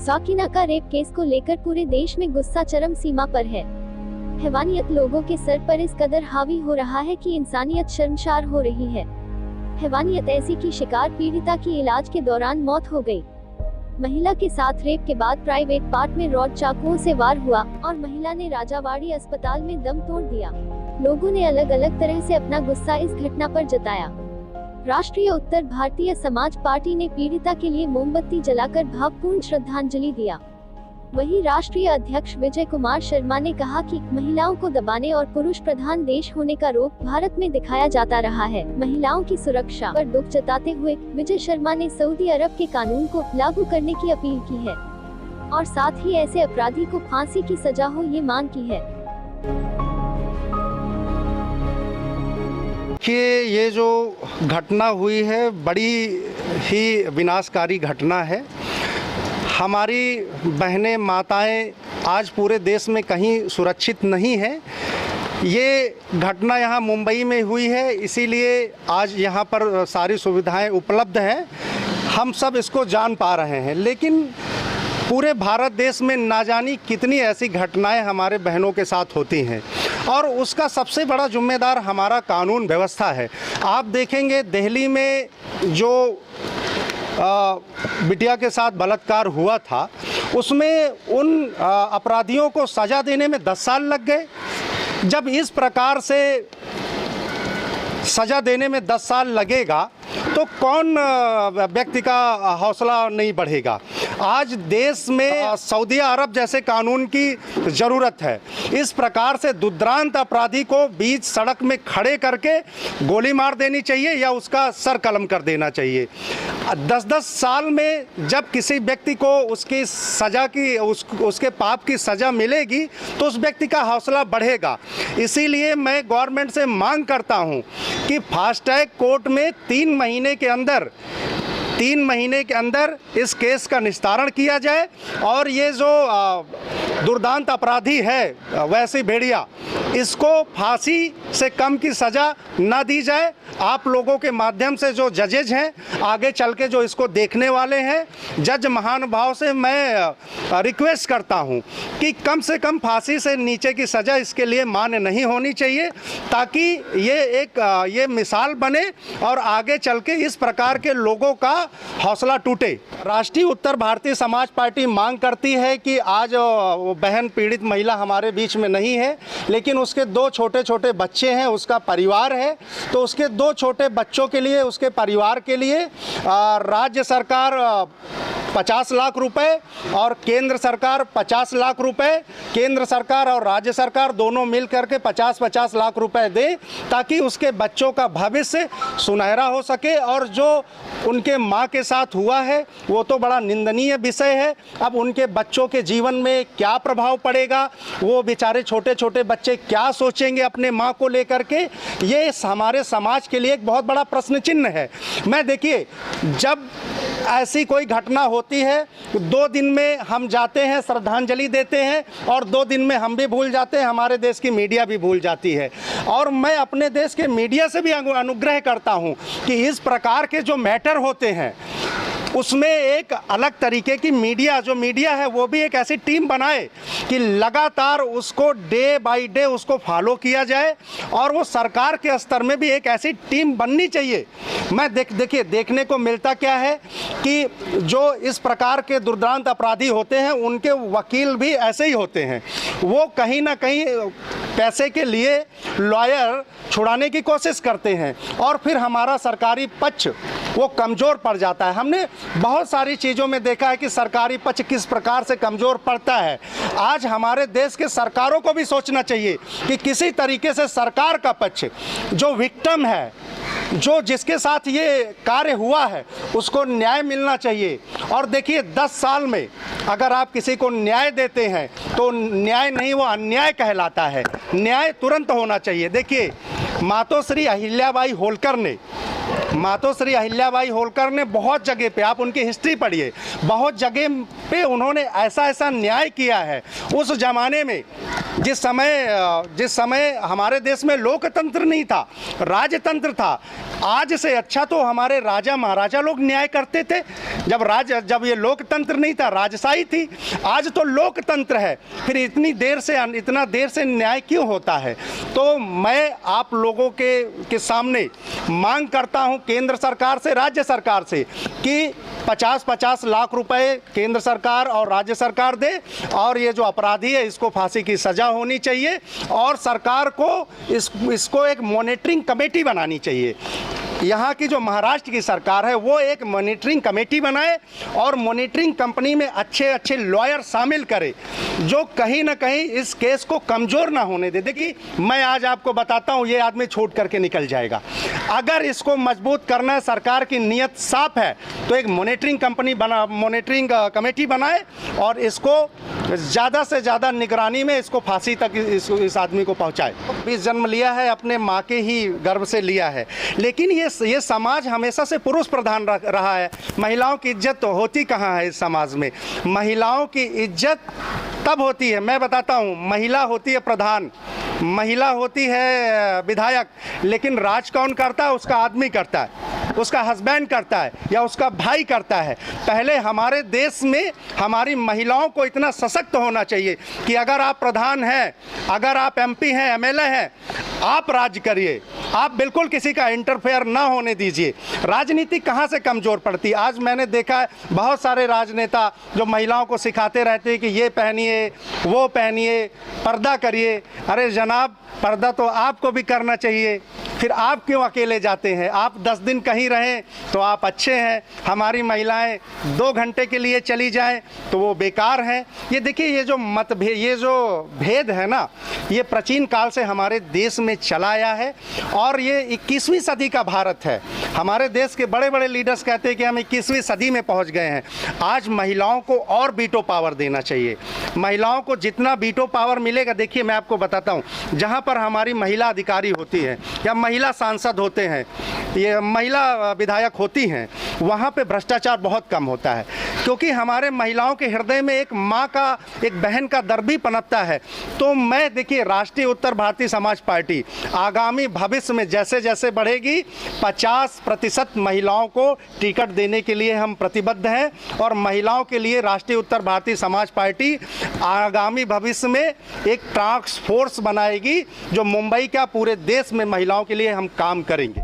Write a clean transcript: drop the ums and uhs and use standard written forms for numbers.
साकिना का rape case को लेकर पूरे देश में गुस्सा चरम सीमा पर है। हैवानियत लोगों के सर पर इस कदर हावी हो रहा है कि इंसानियत शर्मसार हो रही है। हैवानियत ऐसी की शिकार पीड़िता की इलाज के दौरान मौत हो गई। महिला के साथ रेप के बाद प्राइवेट पार्ट में रॉड चाकुओं से वार हुआ और महिला ने राजावाड़ी अस्पताल में दम तोड़ दिया। लोगों ने अलग अलग तरह से अपना गुस्सा इस घटना पर जताया। राष्ट्रीय उत्तर भारतीय समाज पार्टी ने पीड़िता के लिए मोमबत्ती जलाकर भावपूर्ण श्रद्धांजलि दिया। वहीं राष्ट्रीय अध्यक्ष विजय कुमार शर्मा ने कहा कि महिलाओं को दबाने और पुरुष प्रधान देश होने का रोप भारत में दिखाया जाता रहा है। महिलाओं की सुरक्षा पर दुख जताते हुए विजय शर्मा ने सऊदी अरब के कानून को लागू करने की अपील की है और साथ ही ऐसे अपराधी को फांसी की सजा हो ये मांग की है। कि ये जो घटना हुई है बड़ी ही विनाशकारी घटना है। हमारी बहनें माताएं आज पूरे देश में कहीं सुरक्षित नहीं है। ये घटना यहाँ मुंबई में हुई है, इसीलिए आज यहाँ पर सारी सुविधाएं उपलब्ध हैं। हम सब इसको जान पा रहे हैं, लेकिन पूरे भारत देश में ना जानी कितनी ऐसी घटनाएं हमारे बहनों के साथ होती हैं और उसका सबसे बड़ा जिम्मेदार हमारा कानून व्यवस्था है। आप देखेंगे दिल्ली में जो बिटिया के साथ बलात्कार हुआ था, उसमें उन अपराधियों को सज़ा देने में 10 साल लग गए। जब इस प्रकार से सज़ा देने में 10 साल लगेगा तो कौन व्यक्ति का हौसला नहीं बढ़ेगा। आज देश में सऊदी अरब जैसे कानून की ज़रूरत है। इस प्रकार से दुर्दांत अपराधी को बीच सड़क में खड़े करके गोली मार देनी चाहिए या उसका सर कलम कर देना चाहिए। 10-10 साल में जब किसी व्यक्ति को उसकी सज़ा की उसके पाप की सज़ा मिलेगी तो उस व्यक्ति का हौसला बढ़ेगा। इसीलिए मैं गवर्नमेंट से मांग करता हूं कि फास्ट ट्रैक कोर्ट में 3 महीने के अंदर इस केस का निस्तारण किया जाए और ये जो दुर्दांत अपराधी है वैसी भेड़िया, इसको फांसी से कम की सज़ा ना दी जाए। आप लोगों के माध्यम से जो जजेज हैं, आगे चल के जो इसको देखने वाले हैं, जज महानुभाव से मैं रिक्वेस्ट करता हूं कि कम से कम फांसी से नीचे की सज़ा इसके लिए मान्य नहीं होनी चाहिए, ताकि ये मिसाल बने और आगे चल के इस प्रकार के लोगों का हौसला टूटे। राष्ट्रीय उत्तर भारतीय समाज पार्टी मांग करती है कि आज वो बहन पीड़ित महिला हमारे बीच में नहीं है, लेकिन उसके 2 छोटे छोटे बच्चे हैं, उसका परिवार है, तो उसके 2 छोटे बच्चों के लिए, उसके परिवार के लिए राज्य सरकार 50 लाख रुपए और केंद्र सरकार 50 लाख रुपए, केंद्र सरकार और राज्य सरकार दोनों मिल करके 50-50 लाख रुपए दे, ताकि उसके बच्चों का भविष्य सुनहरा हो सके। और जो उनके माँ के साथ हुआ है वो तो बड़ा निंदनीय विषय है। अब उनके बच्चों के जीवन में क्या प्रभाव पड़ेगा, वो बेचारे छोटे छोटे बच्चे क्या सोचेंगे अपने माँ को लेकर के, ये हमारे समाज के लिए एक बहुत बड़ा प्रश्न चिन्ह है। मैं देखिए, जब ऐसी कोई घटना होती है 2 दिन में हम जाते हैं, श्रद्धांजलि देते हैं और 2 दिन में हम भी भूल जाते हैं, हमारे देश की मीडिया भी भूल जाती है। और मैं अपने देश के मीडिया से भी अनुग्रह करता हूं कि इस प्रकार के जो मैटर होते हैं उसमें एक अलग तरीके की मीडिया है वो भी एक ऐसी टीम बनाए कि लगातार उसको डे बाय डे उसको फॉलो किया जाए। और वो सरकार के स्तर में भी एक ऐसी टीम बननी चाहिए। मैं देखिए देखने को मिलता क्या है कि जो इस प्रकार के दुर्दांत अपराधी होते हैं उनके वकील भी ऐसे ही होते हैं। वो कहीं ना कहीं पैसे के लिए लॉयर छुड़ाने की कोशिश करते हैं और फिर हमारा सरकारी पक्ष वो कमज़ोर पड़ जाता है। हमने बहुत सारी चीज़ों में देखा है कि सरकारी पक्ष किस प्रकार से कमज़ोर पड़ता है। आज हमारे देश के सरकारों को भी सोचना चाहिए कि किसी तरीके से सरकार का पक्ष, जो विक्टिम है, जो जिसके साथ ये कार्य हुआ है, उसको न्याय मिलना चाहिए। और देखिए 10 साल में अगर आप किसी को न्याय देते हैं तो न्याय नहीं, वो अन्याय कहलाता है। न्याय तुरंत होना चाहिए। देखिए मातोश्री अहिल्याबाई होलकर ने बहुत जगह पे, आप उनकी हिस्ट्री पढ़िए, बहुत जगह पे उन्होंने ऐसा न्याय किया है। उस ज़माने में जिस समय हमारे देश में लोकतंत्र नहीं था, राजतंत्र था, आज से अच्छा तो हमारे राजा महाराजा लोग न्याय करते थे। जब ये लोकतंत्र नहीं था, राजशाही थी। आज तो लोकतंत्र है, फिर इतना देर से न्याय क्यों होता है? तो मैं आप लोगों के सामने मांग करता हूं केंद्र सरकार से, राज्य सरकार से कि 50-50 लाख रुपए केंद्र सरकार और राज्य सरकार दे, और ये जो अपराधी है इसको फांसी की सज़ा होनी चाहिए, और सरकार को इसको एक मॉनिटरिंग कमेटी बनानी चाहिए। यहाँ की जो महाराष्ट्र की सरकार है वो एक मॉनिटरिंग कमेटी बनाए और मॉनिटरिंग कंपनी में अच्छे लॉयर शामिल करे, जो कहीं ना कहीं इस केस को कमज़ोर ना होने दे। देखिए, मैं आज आपको बताता हूँ, ये आदमी छूट करके निकल जाएगा। अगर इसको मजबूत करना है, सरकार की नीयत साफ है, तो एक मॉनिटरिंग कमेटी बनाए और इसको ज़्यादा से ज़्यादा निगरानी में इसको फांसी तक इस आदमी को पहुँचाए। 20 जन्म लिया है, अपने माँ के ही गर्भ से लिया है, लेकिन ये समाज हमेशा से पुरुष प्रधान रहा है। महिलाओं की इज्जत होती कहाँ है इस समाज में? महिलाओं की इज्जत तब होती है, मैं बताता हूँ, महिला होती है प्रधान, महिला होती है विधायक, लेकिन राज कौन करता है? उसका आदमी करता है, उसका हस्बैंड करता है या उसका भाई करता है। पहले हमारे देश में हमारी महिलाओं को इतना सशक्त होना चाहिए कि अगर आप प्रधान हैं, अगर आप MP हैं, MLA हैं, आप राज करिए, आप बिल्कुल किसी का इंटरफेयर ना होने दीजिए। राजनीति कहाँ से कमज़ोर पड़ती है? आज मैंने देखा है बहुत सारे राजनेता जो महिलाओं को सिखाते रहते हैं कि ये पहनिए, वो पहनिए, पर्दा करिए। अरे जनाब, पर्दा तो आपको भी करना चाहिए, फिर आप क्यों अकेले जाते हैं? आप 10 दिन कहीं रहें तो आप अच्छे हैं, हमारी महिलाएं 2 घंटे के लिए चली जाएं तो वो बेकार हैं। ये देखिए, ये जो मतभेद, ये जो भेद है ना, ये प्राचीन काल से हमारे देश में चला आया है, और ये 21वीं सदी का भारत है। हमारे देश के बड़े बड़े लीडर्स कहते हैं कि हम 21वीं सदी में पहुंच गए हैं। आज महिलाओं को और वीटो पावर देना चाहिए। महिलाओं को जितना वीटो पावर मिलेगा, देखिए मैं आपको बताता हूँ, जहाँ पर हमारी महिला अधिकारी होती है या महिला सांसद होते हैं, ये महिला विधायक होती हैं, वहाँ पे भ्रष्टाचार बहुत कम होता है, क्योंकि हमारे महिलाओं के हृदय में एक माँ का, एक बहन का दर्द भी पनपता है। तो मैं, देखिए, राष्ट्रीय उत्तर भारतीय समाज पार्टी आगामी भविष्य में जैसे जैसे बढ़ेगी, 50% महिलाओं को टिकट देने के लिए हम प्रतिबद्ध हैं, और महिलाओं के लिए राष्ट्रीय उत्तर भारतीय समाज पार्टी आगामी भविष्य में एक टास्क फोर्स बनाएगी जो मुंबई का पूरे देश में महिलाओं के लिए हम काम करेंगे।